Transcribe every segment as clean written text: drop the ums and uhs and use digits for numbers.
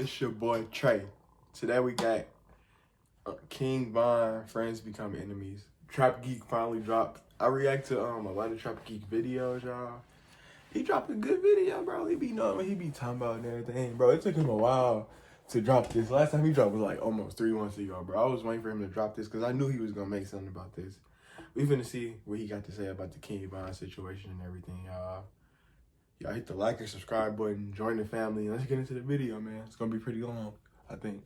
It's your boy Trey. Today we got King Von, Friends Become Enemies. Trap Geek finally dropped. I react to a lot of Trap Geek videos, y'all. He dropped a good video, bro. He be knowing what he be talking about and everything, bro. It took him a while to drop this. Last time he dropped was like almost 3 months ago, bro. I was waiting for him to drop this because I knew he was gonna make something about this. We finna see what he got to say about the King Von situation and everything, y'all. Y'all hit the like and subscribe button, join the family, and let's get into the video, man. It's gonna be pretty long, I think.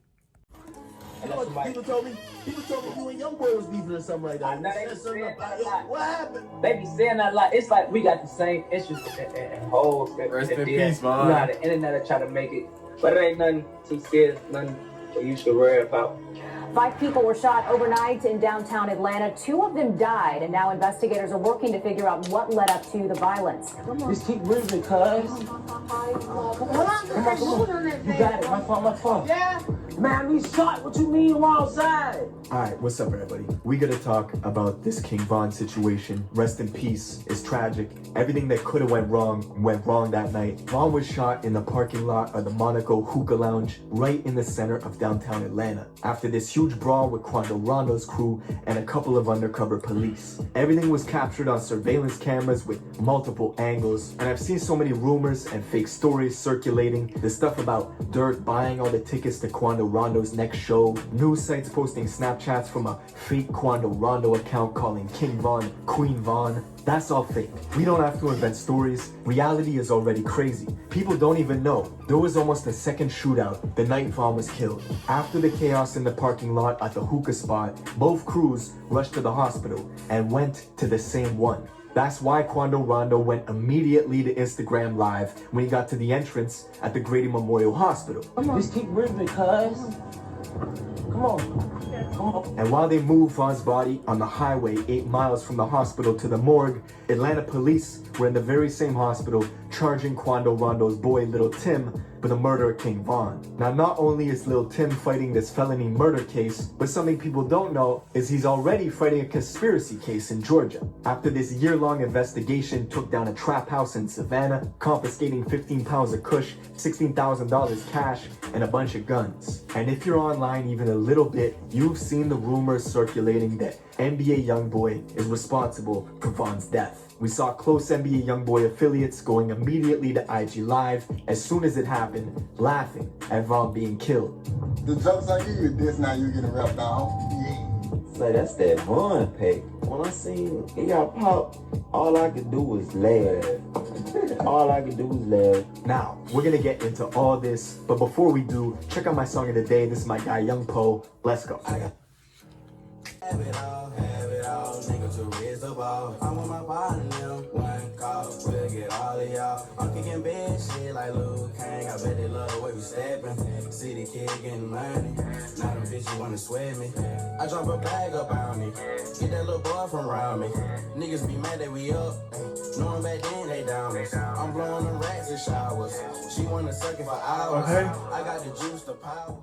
You know what people told me? People told me you and Young Boy was beefing or something like that. What happened? They be saying that a lot. It's like we got the same issues and holes. Rest in peace, man. You know how the internet try to make it, but it ain't nothing too serious, nothing that you should worry about. 5 people were shot overnight in downtown Atlanta. 2 of them died, and now investigators are working to figure out what led up to the violence. Just keep breathing, cuz. Come on. You got it. My fault. Yeah. Man, we shot. What you mean we're outside? Alright, what's up everybody? We gotta talk about this King Von situation. Rest in peace. It's tragic. Everything that could've went wrong that night. Von was shot in the parking lot of the Monaco Hookah Lounge right in the center of downtown Atlanta after this huge brawl with Quando Rondo's crew and a couple of undercover police. Everything was captured on surveillance cameras with multiple angles, and I've seen so many rumors and fake stories circulating. The stuff about Dirt buying all the tickets to Quando Rondo's next show, news sites posting Snapchats from a fake Quando Rondo account calling King Von Queen Von. That's all fake. We don't have to invent stories. Reality is already crazy. People don't even know. There was almost a second shootout the night Von was killed. After the chaos in the parking lot at the hookah spot, both crews rushed to the hospital and went to the same one. That's why Quando Rondo went immediately to Instagram Live when he got to the entrance at the Grady Memorial Hospital. Just keep breathing, cuz. Come on. And while they moved Von's body on the highway 8 miles from the hospital to the morgue, Atlanta police were in the very same hospital charging Quando Rondo's boy Little Tim with the murder of King Von. Now, not only is Lil Tim fighting this felony murder case, but something people don't know is he's already fighting a conspiracy case in Georgia. After this year-long investigation took down a trap house in Savannah, confiscating 15 pounds of kush, $16,000 cash, and a bunch of guns. And if you're online even a little bit, you've seen the rumors circulating that NBA YoungBoy is responsible for Von's death. We saw close NBA YoungBoy affiliates going immediately to IG Live as soon as it happened, laughing at Von being killed. The jokes I give you this now you're getting wrapped off. Yeah. Say that's that Von pick. When I seen it got popped, all I could do was laugh. All I could do was laugh. Now, we're gonna get into all this, but before we do, check out my song of the day. This is my guy Young Po. Let's go. Have it all, nigga to raise the ball. I'm with my partner, one call, we'll get all of y'all. I'm kicking bad shit like Luke Kang, I bet they love the way we steppin'. See the kid getting money, now them bitches wanna sweat me. I drop a bag up on me, get that little boy from around me. Niggas be mad that we up, knowing back then they down us. I'm blowing them racks in showers, she wanna suck it for hours. Okay. I got the juice, the power.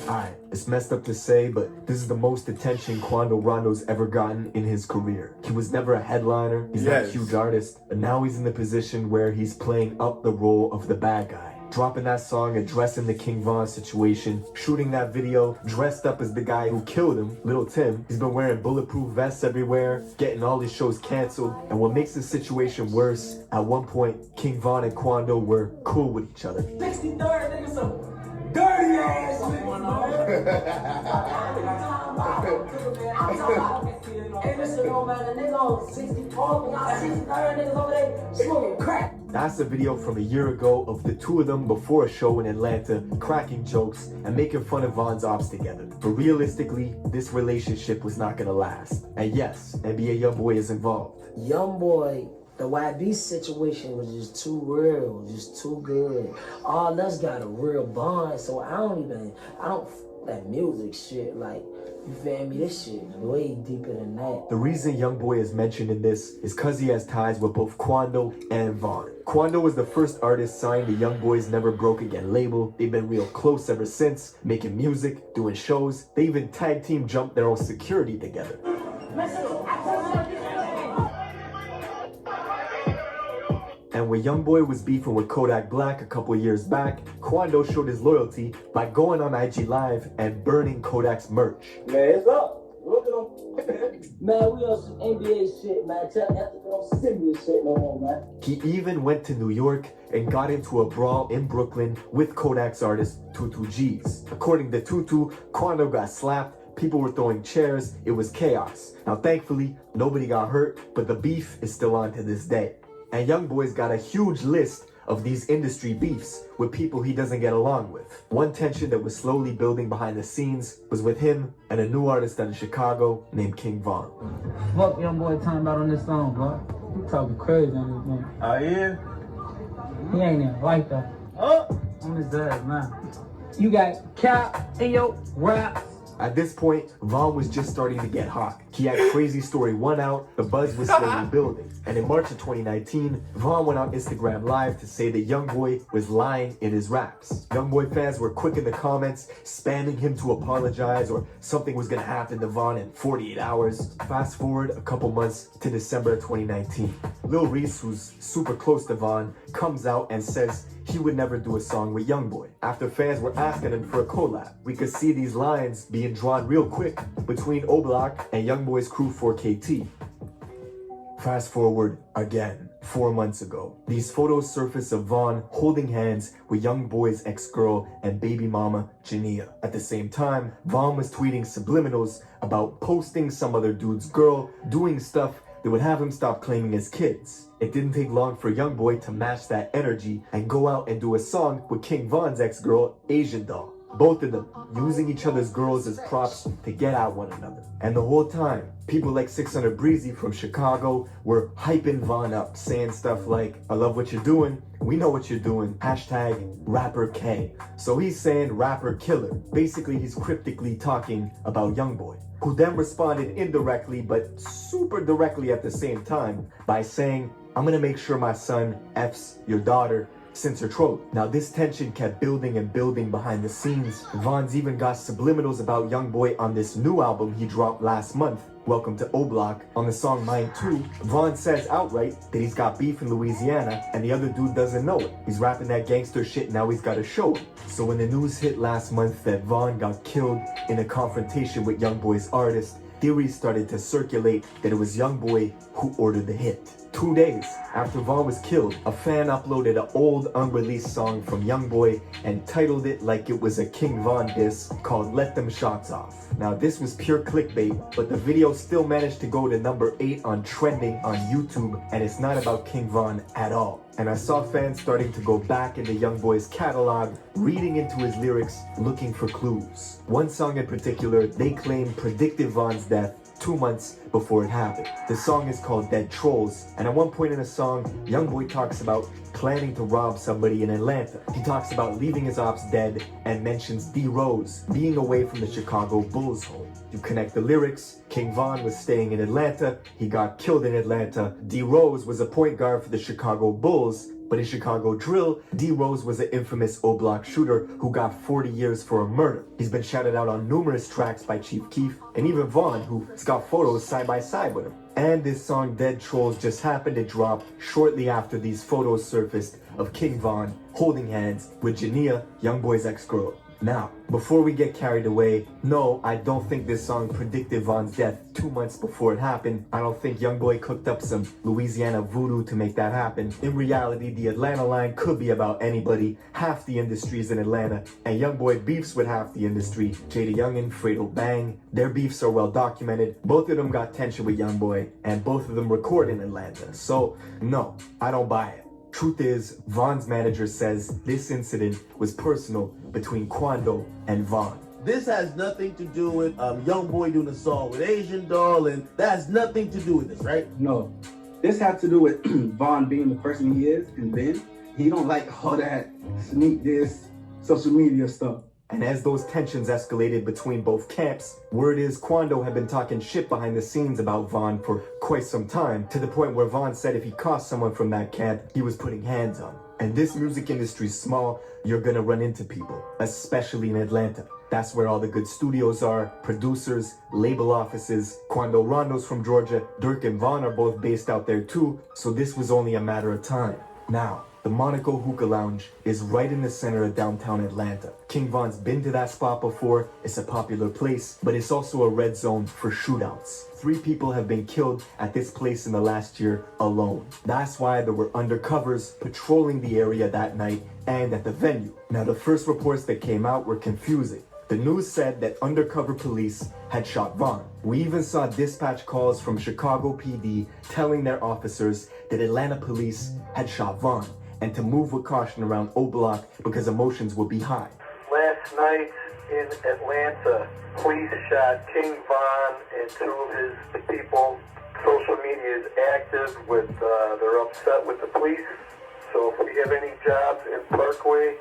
Alright, it's messed up to say, but this is the most attention Quando Rondo's ever gotten in his career. He was never a headliner, he's not a huge artist, but now he's in the position where he's playing up the role of the bad guy. Dropping that song, addressing the King Von situation, shooting that video, dressed up as the guy who killed him, Little Tim. He's been wearing bulletproof vests everywhere, getting all his shows canceled, and what makes the situation worse, at one point, King Von and Quando were cool with each other. 63rd, nigga, some dirty ass going on. Hey, Mr. No man, the nigga on 64, y'all 63rd niggas over there smoking crack. That's a video from a year ago of the two of them before a show in Atlanta, cracking jokes and making fun of Von's ops together. But realistically, this relationship was not gonna last. And yes, NBA YoungBoy is involved. YoungBoy, the YB situation was just too real, just too good. All us got a real bond, so I don't that music shit, like, you feel me? This shit is way deeper than that. The reason YoungBoy is mentioned in this is cause he has ties with both Quando and Von. Quando was the first artist signed to YoungBoy's Never Broke Again label. They've been real close ever since, making music, doing shows. They even tag team jumped their own security together. And when YoungBoy was beefing with Kodak Black a couple years back, Quando showed his loyalty by going on IG Live and burning Kodak's merch. Man, it's up. Look at him. Man, we on some NBA shit, man. Tell them to don't send me this shit no more, man. He even went to New York and got into a brawl in Brooklyn with Kodak's artist Tutu G's. According to Tutu, Quando got slapped, people were throwing chairs, it was chaos. Now thankfully, nobody got hurt, but the beef is still on to this day. And Youngboy's got a huge list of these industry beefs with people he doesn't get along with. One tension that was slowly building behind the scenes was with him and a new artist out of Chicago named King Von. Fuck Youngboy talking about on this song, bro. He talking crazy on this one. Oh, yeah? He ain't even like that. Oh! On his ass, man. You got Cap in your raps. At this point, Von was just starting to get hot. He had Crazy Story 1 out, the buzz was slowly building. And in March of 2019, Von went on Instagram Live to say that Youngboy was lying in his raps. Youngboy fans were quick in the comments, spamming him to apologize or something was gonna happen to Von in 48 hours. Fast forward a couple months to December 2019. Lil Reese, who's super close to Von, comes out and says he would never do a song with Youngboy. After fans were asking him for a collab, we could see these lines being drawn real quick between O-Block and Youngboy's crew 4KT. Fast forward again, 4 months ago. These photos surface of Von holding hands with Youngboy's ex-girl and baby mama, Jania. At the same time, Von was tweeting subliminals about posting some other dude's girl, doing stuff that would have him stop claiming his kids. It didn't take long for Youngboy to match that energy and go out and do a song with King Von's ex-girl, Asian Doll. Both of them using each other's girls as props to get at one another. And the whole time, people like 600 Breezy from Chicago were hyping Von up, saying stuff like, I love what you're doing, we know what you're doing, hashtag rapper K. So he's saying rapper killer. Basically, he's cryptically talking about Youngboy, who then responded indirectly but super directly at the same time by saying, I'm gonna make sure my son F's your daughter since her trolling. Now this tension kept building and building behind the scenes. Von's even got subliminals about Youngboy on this new album he dropped last month, Welcome to O-Block. On the song Mine 2, Von says outright that he's got beef in Louisiana and the other dude doesn't know it. He's rapping that gangster shit, now he's gotta show it. So when the news hit last month that Von got killed in a confrontation with Youngboy's artist, theories started to circulate that it was Youngboy who ordered the hit. 2 days after Von was killed, a fan uploaded an old unreleased song from Youngboy and titled it like it was a King Von diss called Let Them Shots Off. Now this was pure clickbait, but the video still managed to go to number 8 on trending on YouTube, and it's not about King Von at all. And I saw fans starting to go back into Youngboy's catalog, reading into his lyrics, looking for clues. One song in particular, they claim predicted Von's death 2 months before it happened. The song is called Dead Trolls, and at one point in the song, Youngboy talks about planning to rob somebody in Atlanta. He talks about leaving his ops dead and mentions D Rose being away from the Chicago Bulls home. You connect the lyrics, King Von was staying in Atlanta, he got killed in Atlanta. D Rose was a point guard for the Chicago Bulls, but in Chicago drill, D Rose was an infamous O-Block shooter who got 40 years for a murder. He's been shouted out on numerous tracks by Chief Keef and even Von, who's got photos side by side with him. And this song Dead Trolls just happened to drop shortly after these photos surfaced of King Von holding hands with Jania, Youngboy's ex-girl. Now, before we get carried away, no, I don't think this song predicted Von's death 2 months before it happened. I don't think Youngboy cooked up some Louisiana voodoo to make that happen. In reality, the Atlanta line could be about anybody. Half the industry's in Atlanta, and Youngboy beefs with half the industry. Jada Youngin, Fredo Bang, their beefs are well documented. Both of them got tension with Youngboy, and both of them record in Atlanta. So, no, I don't buy it. Truth is, Von's manager says this incident was personal between Quando and Von. This has nothing to do with Youngboy doing a song with Asian Doll, and that has nothing to do with this, right? No. This has to do with Von being the person he is, and then he don't like all that sneak this social media stuff. And as those tensions escalated between both camps, word is Quando had been talking shit behind the scenes about Von for quite some time, to the point where Von said if he caught someone from that camp, he was putting hands on. And this music industry's small, you're gonna run into people, especially in Atlanta. That's where all the good studios are, producers, label offices. Quando Rondo's from Georgia, Dirk and Von are both based out there too, so this was only a matter of time. Now, The Monaco Hookah Lounge is right in the center of downtown Atlanta. King Von's been to that spot before. It's a popular place, but it's also a red zone for shootouts. 3 people have been killed at this place in the last year alone. That's why there were undercovers patrolling the area that night and at the venue. Now, the first reports that came out were confusing. The news said that undercover police had shot Von. We even saw dispatch calls from Chicago PD telling their officers that Atlanta police had shot Von and to move with caution around O Block because emotions would be high. Last night in Atlanta, police shot King Von and 2 of his people. Social media is active with, they're upset with the police. So if we have any jobs in Parkway,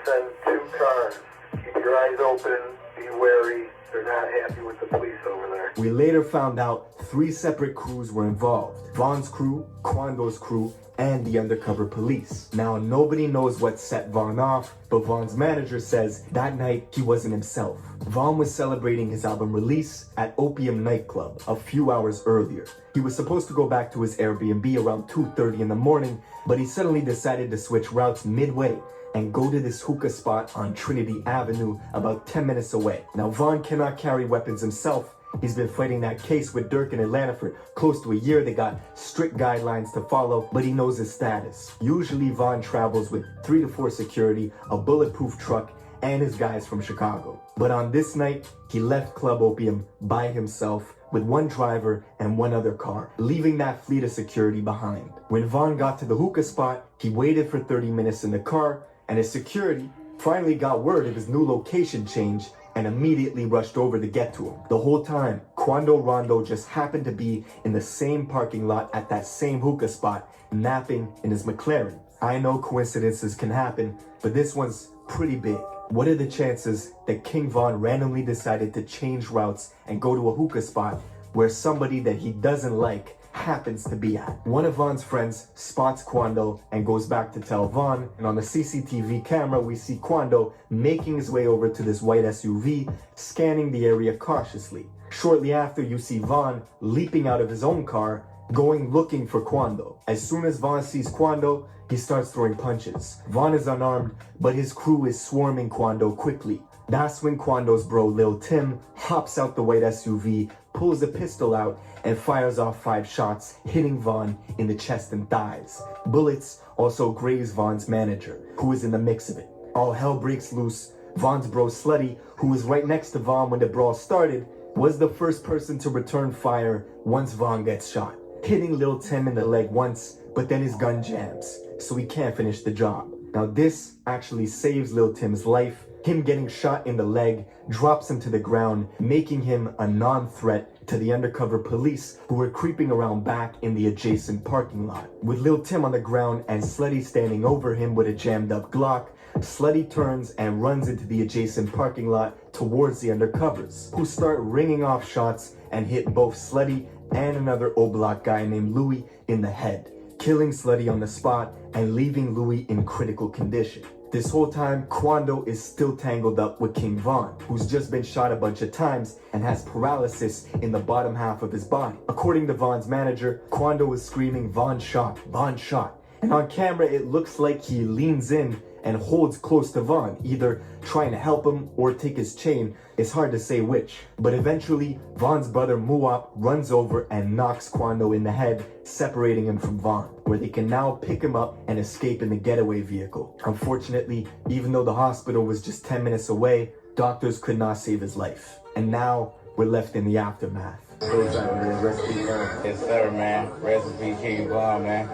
send 2 cars. Keep your eyes open, be wary. They're not happy with the police over there. We later found out 3 separate crews were involved. Von's crew, Quando's crew, and the undercover police. Now, nobody knows what set Von off, but Von's manager says that night he wasn't himself. Von was celebrating his album release at Opium nightclub a few hours earlier. He was supposed to go back to his Airbnb around 2:30 in the morning, but he suddenly decided to switch routes midway and go to this hookah spot on Trinity Avenue about 10 minutes away. Now, Von cannot carry weapons himself. He's been fighting that case with Dirk in Atlanta for close to a year. They got strict guidelines to follow, but he knows his status. Usually, Von travels with 3 to 4 security, a bulletproof truck, and his guys from Chicago. But on this night, he left Club Opium by himself with 1 driver and 1 other car, leaving that fleet of security behind. When Von got to the hookah spot, he waited for 30 minutes in the car, and his security finally got word of his new location change and immediately rushed over to get to him. The whole time, Quando Rondo just happened to be in the same parking lot at that same hookah spot, napping in his McLaren. I know coincidences can happen, but this one's pretty big. What are the chances that King Von randomly decided to change routes and go to a hookah spot where somebody that he doesn't like happens to be at? One of Von's friends spots Quando and goes back to tell Von, and on the CCTV camera we see Quando making his way over to this white SUV, scanning the area cautiously. Shortly after, you see Von leaping out of his own car, going looking for Quando. As soon as Von sees Quando, he starts throwing punches. Von is unarmed, but his crew is swarming Quando quickly. That's when Quando's bro Lil Tim hops out the white SUV, pulls a pistol out, and fires off 5 shots, hitting Von in the chest and thighs. Bullets also graze Von's manager, who is in the mix of it. All hell breaks loose. Von's bro Slutty, who was right next to Von when the brawl started, was the first person to return fire once Von gets shot, hitting Lil Tim in the leg once, but then his gun jams, so he can't finish the job. Now this actually saves Lil Tim's life. Him getting shot in the leg drops him to the ground, making him a non-threat to the undercover police who were creeping around back in the adjacent parking lot. With Lil Tim on the ground and Slutty standing over him with a jammed up Glock, Slutty turns and runs into the adjacent parking lot towards the undercovers, who start ringing off shots and hit both Slutty and another O-Block guy named Louis in the head, killing Slutty on the spot and leaving Louis in critical condition. This whole time, Quando is still tangled up with King Von, who's just been shot a bunch of times and has paralysis in the bottom half of his body. According to Von's manager, Quando is screaming, "Von shot, Von shot." And on camera, it looks like he leans in and holds close to Von, either trying to help him or take his chain. It's hard to say which. But eventually, Von's brother Muap runs over and knocks Quando in the head, separating him from Von, where they can now pick him up and escape in the getaway vehicle. Unfortunately, even though the hospital was just 10 minutes away, doctors could not save his life. And now, we're left in the aftermath. Yes, sir, man. Recipe King Von, man.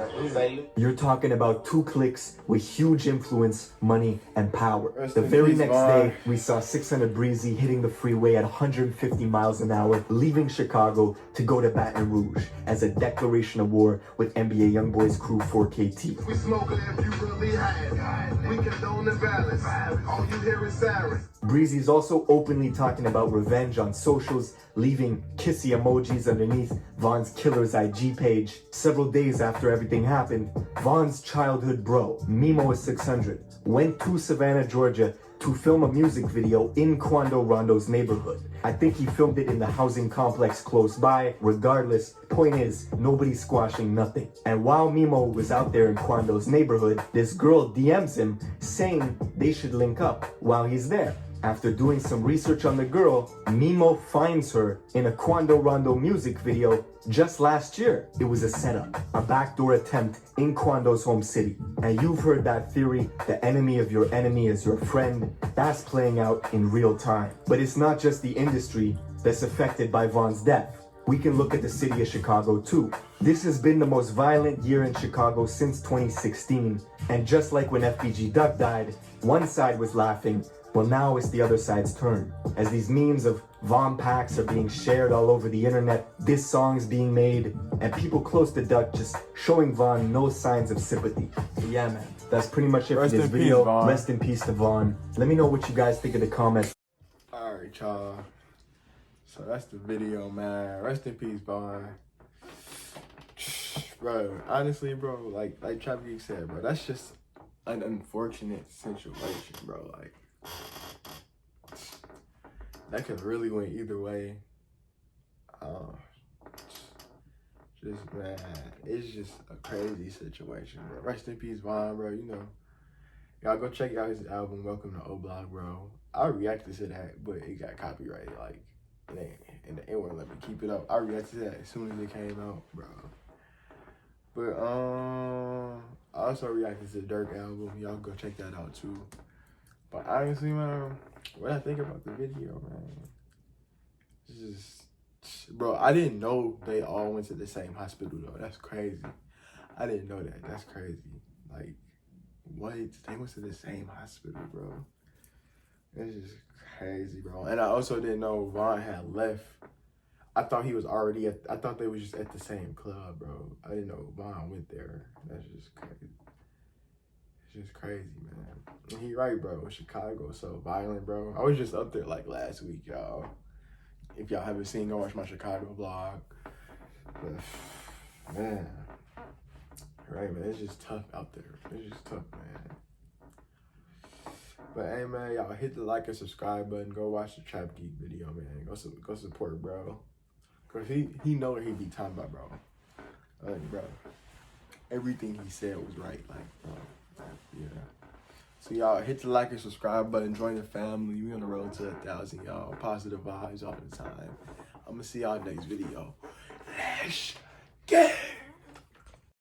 You're talking about 2 cliques with huge influence, money, and power. Rest The in very peace, next Von. day, we saw 600 Breezy hitting the freeway at 150 miles an hour, leaving Chicago to go to Baton Rouge as a declaration of war with NBA Youngboy's crew 4KT. We smoking if you really high. We condone the violence. All you hear is sirens. Breezy's also openly talking about revenge on socials, leaving kissy emojis underneath Von's killer's IG page. Several days after everything happened, Von's childhood bro, Mimo600, went to Savannah, Georgia to film a music video in Quando Rondo's neighborhood. I think he filmed it in the housing complex close by. Regardless, point is, nobody's squashing nothing. And while Mimo was out there in Quando's neighborhood, this girl DMs him saying they should link up while he's there. After doing some research on the girl, Mimo finds her in a Quando Rondo music video just last year. It was a setup, a backdoor attempt in Quando's home city. And you've heard that theory, the enemy of your enemy is your friend. That's playing out in real time. But it's not just the industry that's affected by Von's death. We can look at the city of Chicago too. This has been the most violent year in Chicago since 2016. And just like when FBG Duck died, one side was laughing. Well, now it's the other side's turn. As these memes of Von packs are being shared all over the internet, diss songs being made, and people close to Duck just showing Von no signs of sympathy. So yeah, man, that's pretty much it for this video. Rest in peace to Von. Let me know what you guys think in the comments. Alright, y'all. So that's the video, man. Rest in peace, Von. Bro, honestly, bro, like Trap Geek said, bro, that's just an unfortunate situation, bro. Like, that could really went either way. Just, man, it's just a crazy situation, bro. Rest in peace, Von, bro. You know, y'all go check out his album, Welcome to O-Block, bro. I reacted to that, but it got copyrighted, like, and it wouldn't let me keep it up. I reacted to that as soon as it came out, bro. But, I also reacted to the Dirk album. Y'all go check that out, too. But honestly, man, what I think about the video, man, it's just, bro, I didn't know they all went to the same hospital, though. That's crazy. I didn't know that. That's crazy. Like, what? They went to the same hospital, bro. It's just crazy, bro. And I also didn't know Von had left. I thought he was already I thought they was just at the same club, bro. I didn't know Von went there. That's just crazy. It's just crazy, man. And he right, bro. Chicago so violent, bro. I was just up there like last week, y'all. If y'all haven't seen, go watch my Chicago vlog. But man, right, man. It's just tough out there. It's just tough, man. But hey, man, y'all hit the like and subscribe button. Go watch the Trap Geek video, man. Go support, bro. Cause he know what he be talking about, bro. Like, bro, everything he said was right, like, bro. Yeah. So y'all hit the like and subscribe button. Join the family. We on the road to 1,000, y'all. Positive vibes all the time. I'm gonna see y'all next video. Lash.